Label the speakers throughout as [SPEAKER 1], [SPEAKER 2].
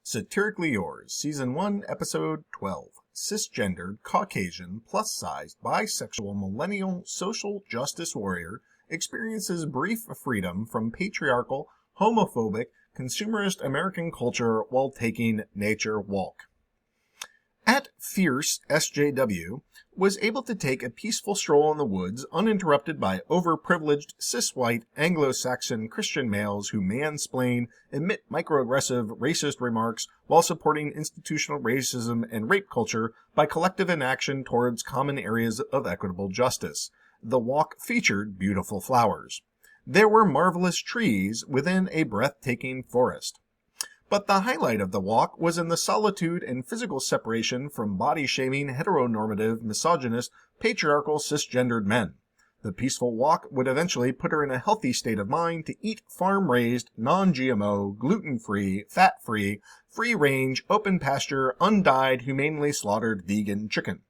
[SPEAKER 1] Satirically Yours, Season 1, Episode 12. Cisgendered, Caucasian, plus-sized, bisexual, millennial, social justice warrior experiences brief freedom from patriarchal, homophobic, consumerist American culture while taking nature walk. At Fierce SJW was able to take a peaceful stroll in the woods uninterrupted by overprivileged, cis-white, Anglo-Saxon Christian males who mansplain, emit microaggressive, racist remarks while supporting institutional racism and rape culture by collective inaction towards common areas of equitable justice. The walk featured beautiful flowers. There were marvelous trees within a breathtaking forest. But the highlight of the walk was in the solitude and physical separation from body-shaming, heteronormative, misogynist, patriarchal, cisgendered men. The peaceful walk would eventually put her in a healthy state of mind to eat farm-raised, non-GMO, gluten-free, fat-free, free-range, open-pasture, undyed, humanely slaughtered vegan chicken.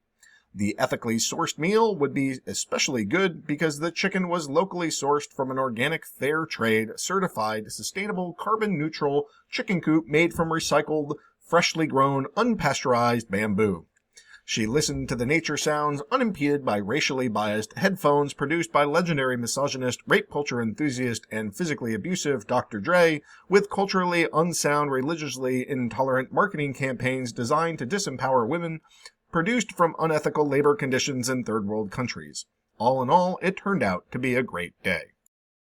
[SPEAKER 1] The ethically sourced meal would be especially good because the chicken was locally sourced from an organic, fair trade, certified, sustainable, carbon-neutral chicken coop made from recycled, freshly grown, unpasteurized bamboo. She listened to the nature sounds unimpeded by racially biased headphones produced by legendary misogynist, rape culture enthusiast, and physically abusive Dr. Dre, with culturally unsound, religiously intolerant marketing campaigns designed to disempower women, produced from unethical labor conditions in third world countries. All in all, it turned out to be a great day.